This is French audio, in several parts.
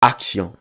Action.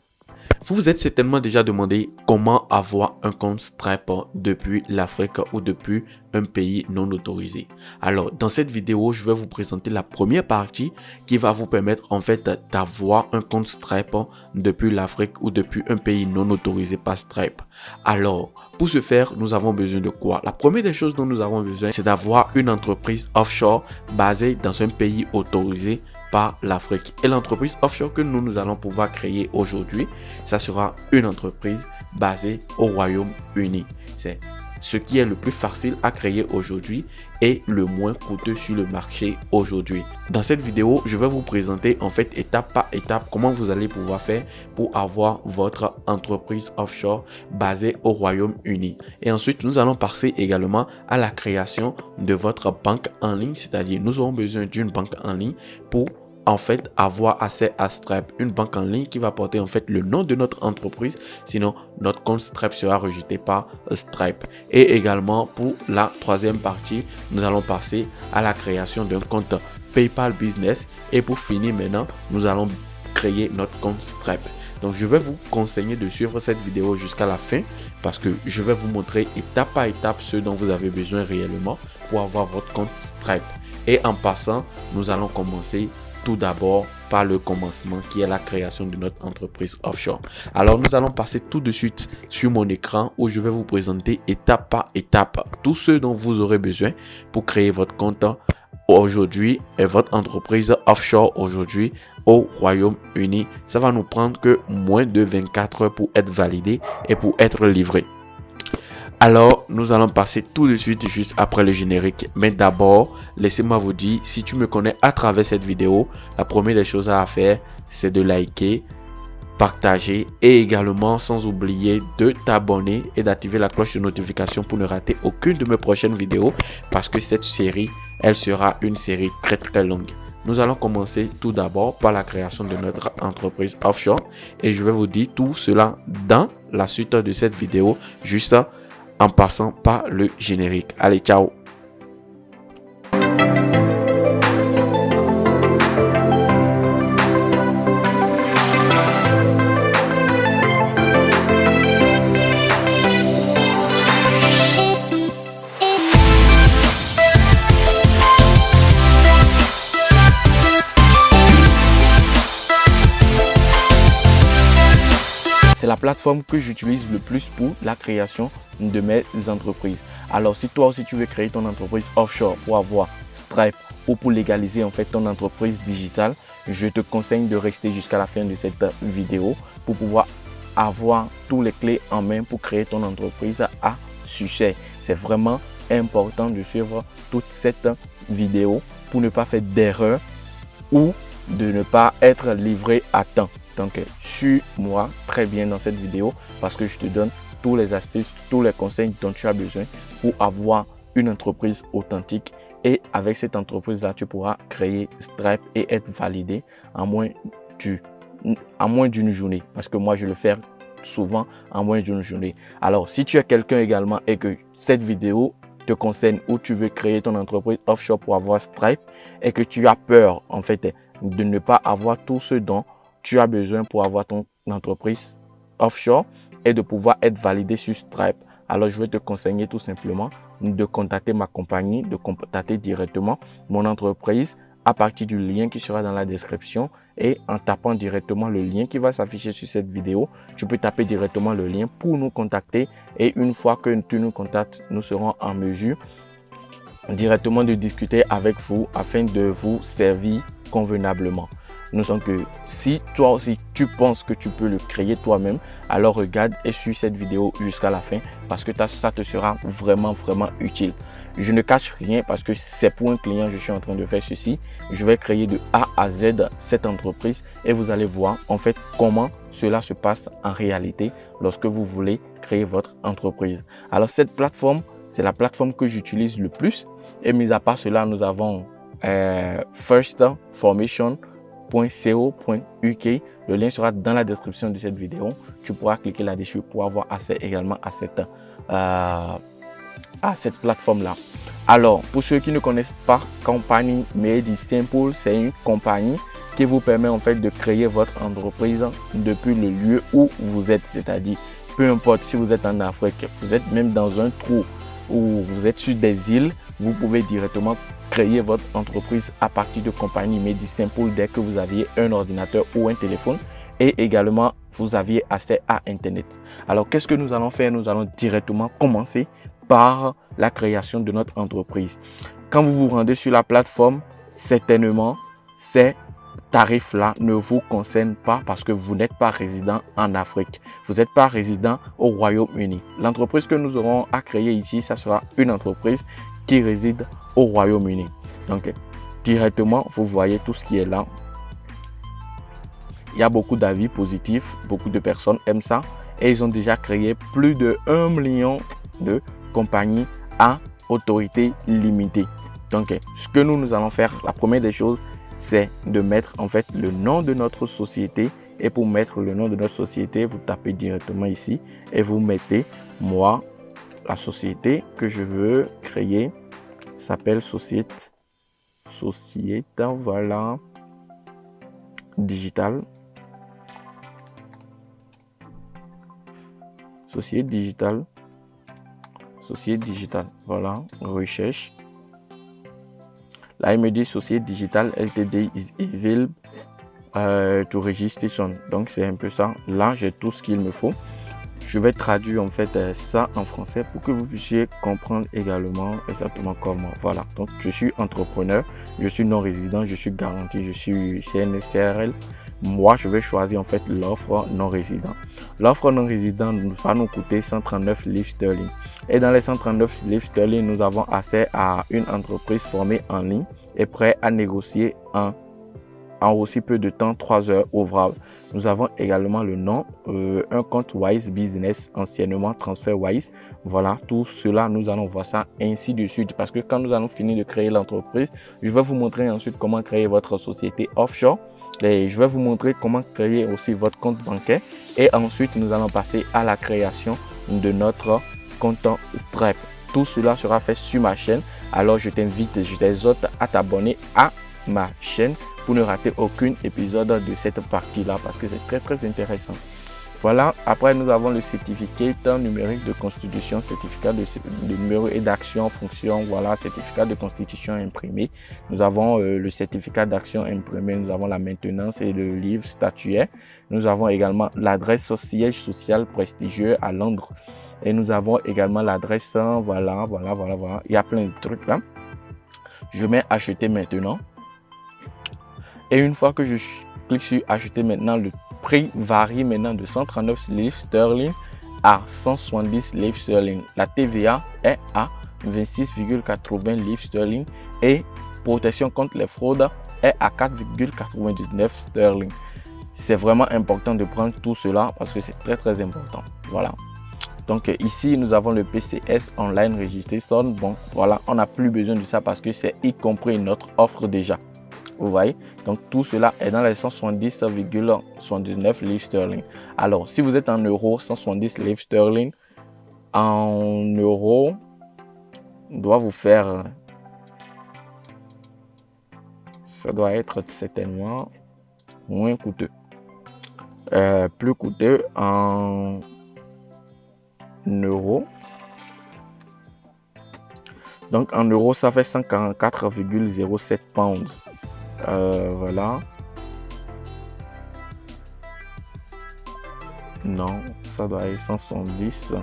Vous vous êtes certainement déjà demandé comment avoir un compte Stripe depuis l'Afrique ou depuis un pays non autorisé. Alors, dans cette vidéo, je vais vous présenter la première partie qui va vous permettre en fait d'avoir un compte Stripe depuis l'Afrique ou depuis un pays non autorisé par Stripe. Alors, pour ce faire, nous avons besoin de quoi? La première des choses dont nous avons besoin, c'est d'avoir une entreprise offshore basée dans un pays autorisé par l'Afrique. Et l'entreprise offshore que nous allons pouvoir créer aujourd'hui, ça sera une entreprise basée au Royaume-Uni. C'est ce qui est le plus facile à créer aujourd'hui et le moins coûteux sur le marché aujourd'hui. Dans cette vidéo, je vais vous présenter en fait étape par étape comment vous allez pouvoir faire pour avoir votre entreprise offshore basée au Royaume-Uni. Et ensuite, nous allons passer également à la création de votre banque en ligne, c'est-à-dire nous aurons besoin d'une banque en ligne pour en fait avoir accès à Stripe, une banque en ligne qui va porter en fait le nom de notre entreprise, sinon notre compte Stripe sera rejeté par Stripe. Et également pour la troisième partie, nous allons passer à la création d'un compte PayPal Business et pour finir maintenant, nous allons créer notre compte Stripe. Donc je vais vous conseiller de suivre cette vidéo jusqu'à la fin parce que je vais vous montrer étape par étape ce dont vous avez besoin réellement pour avoir votre compte Stripe. Et en passant, nous allons commencer tout d'abord par le commencement qui est la création de notre entreprise offshore. Alors nous allons passer tout de suite sur mon écran où je vais vous présenter étape par étape tout ce dont vous aurez besoin pour créer votre compte aujourd'hui et votre entreprise offshore aujourd'hui au Royaume-Uni. Ça va nous prendre que moins de 24 heures pour être validé et pour être livré. Alors, nous allons passer tout de suite juste après le générique. Mais d'abord, laissez-moi vous dire, si tu me connais à travers cette vidéo, la première des choses à faire, c'est de liker, partager et également sans oublier de t'abonner et d'activer la cloche de notification pour ne rater aucune de mes prochaines vidéos parce que cette série, elle sera une série très longue. Nous allons commencer tout d'abord par la création de notre entreprise offshore et je vais vous dire tout cela dans la suite de cette vidéo juste en passant par le générique. Allez, ciao! C'est la plateforme que j'utilise le plus pour la création de mes entreprises. Alors si toi aussi tu veux créer ton entreprise offshore pour avoir Stripe ou pour légaliser en fait ton entreprise digitale, je te conseille de rester jusqu'à la fin de cette vidéo pour pouvoir avoir tous les clés en main pour créer ton entreprise à succès. C'est vraiment important de suivre toute cette vidéo pour ne pas faire d'erreur ou de ne pas être livré à temps. Donc, suis-moi très bien dans cette vidéo parce que je te donne tous les astuces, tous les conseils dont tu as besoin pour avoir une entreprise authentique. Et avec cette entreprise-là, tu pourras créer Stripe et être validé en moins d'une journée. Parce que moi, je le fais souvent en moins d'une journée. Alors, si tu es quelqu'un également et que cette vidéo te concerne ou tu veux créer ton entreprise offshore pour avoir Stripe et que tu as peur en fait de ne pas avoir tout ce dont tu as besoin pour avoir ton entreprise offshore et de pouvoir être validé sur Stripe. Alors, je vais te conseiller tout simplement de contacter ma compagnie, de contacter directement mon entreprise à partir du lien qui sera dans la description et en tapant directement le lien qui va s'afficher sur cette vidéo, tu peux taper directement le lien pour nous contacter et une fois que tu nous contactes, nous serons en mesure directement de discuter avec vous afin de vous servir convenablement. Nous sommes que si toi aussi tu penses que tu peux le créer toi-même, alors regarde et suis cette vidéo jusqu'à la fin parce que ça te sera vraiment utile. Je ne cache rien parce que c'est pour un client je suis en train de faire ceci. Je vais créer de A à Z cette entreprise et vous allez voir en fait comment cela se passe en réalité lorsque vous voulez créer votre entreprise. Alors cette plateforme, c'est la plateforme que j'utilise le plus et mis à part cela, nous avons firstformation.co.uk. Le lien sera dans la description de cette vidéo. Tu pourras cliquer là-dessus pour avoir accès également à cette plateforme-là. Alors, pour ceux qui ne connaissent pas Company Made Simple, c'est une compagnie qui vous permet en fait de créer votre entreprise depuis le lieu où vous êtes, c'est-à-dire peu importe si vous êtes en Afrique, vous êtes même dans un trou ou vous êtes sur des îles, vous pouvez directement créer votre entreprise à partir de compagnie MediSimple dès que vous aviez un ordinateur ou un téléphone et également vous aviez accès à Internet. Alors qu'est-ce que nous allons faire? Nous allons directement commencer par la création de notre entreprise. Quand vous vous rendez sur la plateforme, certainement ces tarifs-là ne vous concernent pas parce que vous n'êtes pas résident en Afrique. Vous n'êtes pas résident au Royaume-Uni. L'entreprise que nous aurons à créer ici, ça sera une entreprise qui réside au Royaume-Uni. Donc, directement, vous voyez tout ce qui est là. Il y a beaucoup d'avis positifs, beaucoup de personnes aiment ça et ils ont déjà créé plus de 1 million de compagnies à autorité limitée. Donc, ce que nous allons faire, la première des choses, c'est de mettre en fait le nom de notre société. Et pour mettre le nom de notre société, vous tapez directement ici et vous mettez moi, la société que je veux créer s'appelle Société, voilà, Digital. Société Digital. Société Digital, voilà, recherche. Là, il me dit Société Digital LTD is available to registration. Donc, c'est un peu ça. Là, j'ai tout ce qu'il me faut. Je vais traduire en fait ça en français pour que vous puissiez comprendre également exactement comment. Voilà, donc je suis entrepreneur, je suis non résident, je suis garanti, je suis CNSRL. Moi, je vais choisir en fait l'offre non résident. L'offre non résident va nous coûter 139 livres sterling. Et dans les 139 livres sterling, nous avons accès à une entreprise formée en ligne et prêt à négocier en aussi peu de temps, 3 heures ouvrables. Nous avons également le nom, un compte Wise Business, anciennement TransferWise. Voilà, tout cela, nous allons voir ça ainsi de suite. Parce que quand nous allons finir de créer l'entreprise, je vais vous montrer ensuite comment créer votre société offshore. Et je vais vous montrer comment créer aussi votre compte bancaire. Et ensuite, nous allons passer à la création de notre compte Stripe. Tout cela sera fait sur ma chaîne. Alors, je t'invite, je t'exhorte à t'abonner à ma chaîne pour ne rater aucun épisode de cette partie-là parce que c'est très intéressant. Voilà, après nous avons le certificat numérique de constitution, certificat de numéro et d'action en fonction, voilà, certificat de constitution imprimé. Nous avons le certificat d'action imprimé, nous avons la maintenance et le livre statuaire. Nous avons également l'adresse siège social prestigieux à Londres. Et nous avons également l'adresse, voilà. Il y a plein de trucs là. Je mets acheter maintenant. Et une fois que je clique sur acheter maintenant, le prix varie maintenant de 139 livres sterling à 170 livres sterling. La TVA est à 26,80 livres sterling et protection contre les fraudes est à 4,99 sterling. C'est vraiment important de prendre tout cela parce que c'est très important. Voilà. Donc ici, nous avons le PCS Online Registration. Bon, voilà, on n'a plus besoin de ça parce que c'est y compris notre offre déjà. Vous voyez, donc tout cela est dans les 170,79 livres sterling. Alors, si vous êtes en euros, 170 livres sterling en euros doit vous faire, ça doit être certainement moins coûteux, plus coûteux en euros. Donc en euros, ça fait 144,07 pounds. Voilà. Non, ça doit être 170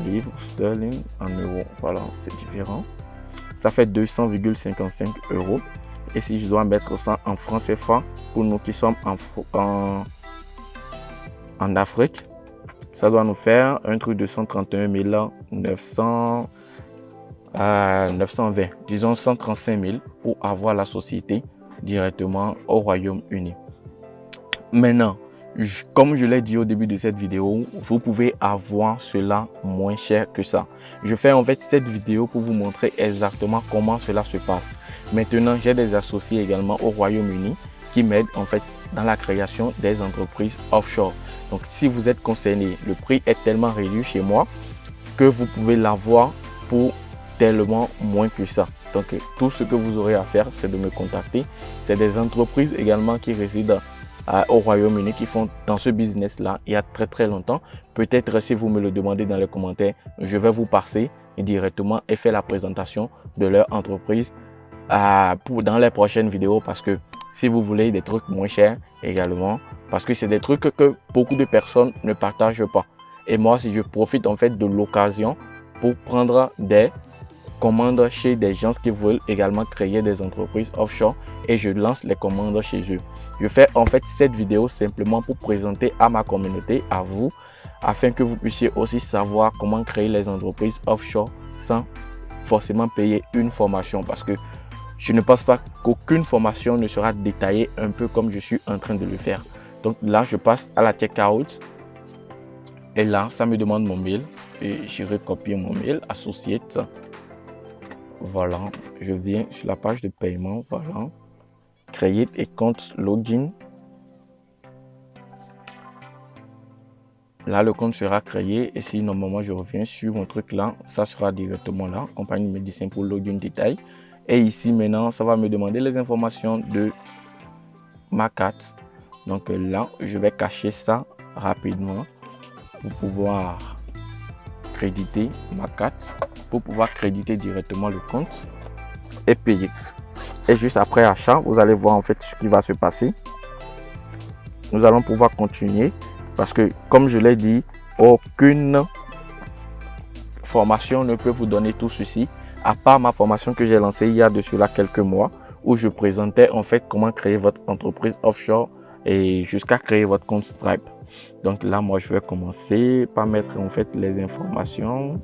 livres sterling en euros. Voilà, c'est différent. Ça fait 200,55 euros. Et si je dois mettre ça en francs CFA, pour nous qui sommes en Afrique, ça doit nous faire un truc de 131 920, disons 135 000 pour avoir la société directement au Royaume-Uni. Maintenant, comme je l'ai dit au début de cette vidéo, vous pouvez avoir cela moins cher que ça. Je fais en fait cette vidéo pour vous montrer exactement comment cela se passe. Maintenant, j'ai des associés également au Royaume-Uni qui m'aident en fait dans la création des entreprises offshore. Donc, si vous êtes concerné, le prix est tellement réduit chez moi que vous pouvez l'avoir pour tellement moins que ça. Donc tout ce que vous aurez à faire, c'est de me contacter. C'est des entreprises également qui résident au Royaume-Uni qui font dans ce business-là il y a très longtemps. Peut-être si vous me le demandez dans les commentaires, je vais vous passer directement et faire la présentation de leur entreprise dans les prochaines vidéos, parce que si vous voulez des trucs moins chers également, parce que c'est des trucs que beaucoup de personnes ne partagent pas. Et moi, si je profite en fait de l'occasion pour prendre des commandes chez des gens qui veulent également créer des entreprises offshore, et je lance les commandes chez eux. Je fais en fait cette vidéo simplement pour présenter à ma communauté, à vous, afin que vous puissiez aussi savoir comment créer les entreprises offshore sans forcément payer une formation, parce que je ne pense pas qu'aucune formation ne sera détaillée un peu comme je suis en train de le faire. Donc là, je passe à la checkout. Et là, ça me demande mon mail. Et j'irai copier mon mail, associate. Voilà, je viens sur la page de paiement. Voilà. Créer et compte login. Là, le compte sera créé. Et si normalement je reviens sur mon truc là, ça sera directement là. Compagnie Médecin pour login détail. Et ici maintenant, ça va me demander les informations de ma carte. Donc là, je vais cacher ça rapidement pour pouvoir créditer ma carte, pour pouvoir créditer directement le compte et payer. Et juste après achat, vous allez voir en fait ce qui va se passer. Nous allons pouvoir continuer parce que, comme je l'ai dit, aucune formation ne peut vous donner tout ceci, à part ma formation que j'ai lancée il y a de cela quelques mois, où je présentais en fait comment créer votre entreprise offshore et jusqu'à créer votre compte Stripe. Donc là, moi, je vais commencer par mettre en fait les informations.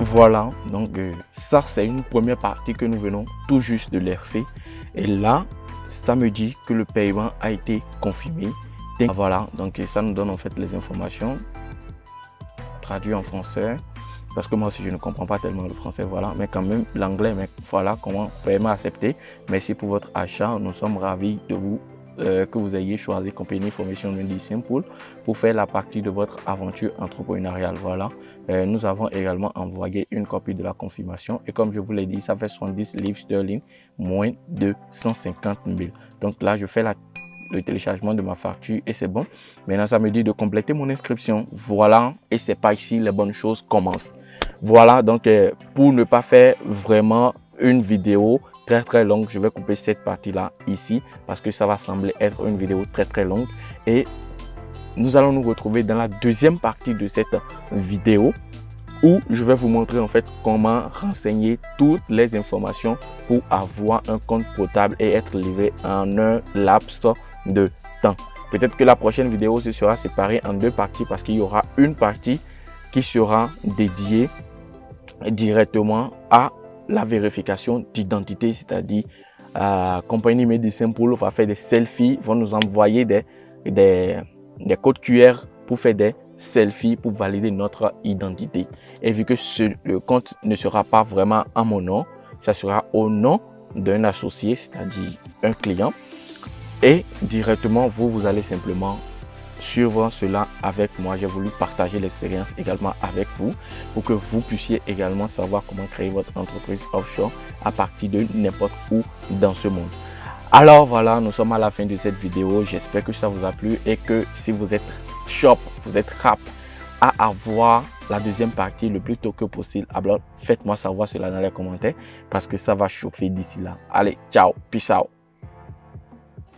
Voilà, donc ça c'est une première partie que nous venons tout juste de lancer. Et là, ça me dit que le paiement a été confirmé. Voilà, donc ça nous donne en fait les informations traduites en français. Parce que moi aussi je ne comprends pas tellement le français, voilà, mais quand même l'anglais, mais voilà comment paiement accepté. Merci pour votre achat, nous sommes ravis de vous que vous ayez choisi Compagnie Formation Médecin pour faire la partie de votre aventure entrepreneuriale. Voilà, nous avons également envoyé une copie de la confirmation et comme je vous l'ai dit, ça fait 70 livres sterling, moins de 150 000. Donc là, je fais le téléchargement de ma facture et c'est bon. Maintenant, ça me dit de compléter mon inscription. Voilà, et c'est pas ici, les bonnes choses commencent. Voilà, donc pour ne pas faire vraiment une vidéo très longue, je vais couper cette partie là ici parce que ça va sembler être une vidéo très longue et nous allons nous retrouver dans la deuxième partie de cette vidéo où je vais vous montrer en fait comment renseigner toutes les informations pour avoir un compte potable et être livré en un laps de temps. Peut-être que la prochaine vidéo se sera séparée en deux parties parce qu'il y aura une partie qui sera dédiée directement à la vérification d'identité, c'est-à-dire Compagnie Médecin va faire des selfies, vont nous envoyer des codes QR pour faire des selfies pour valider notre identité. Et vu que le compte ne sera pas vraiment à mon nom, ça sera au nom d'un associé, c'est-à-dire un client. Et directement, vous allez simplement suivre cela avec moi. J'ai voulu partager l'expérience également avec vous pour que vous puissiez également savoir comment créer votre entreprise offshore à partir de n'importe où dans ce monde. Alors voilà, nous sommes à la fin de cette vidéo. J'espère que ça vous a plu et que si vous êtes shop, vous êtes rap, à avoir la deuxième partie le plus tôt que possible, alors faites-moi savoir cela dans les commentaires parce que ça va chauffer d'ici là. Allez, ciao, peace out.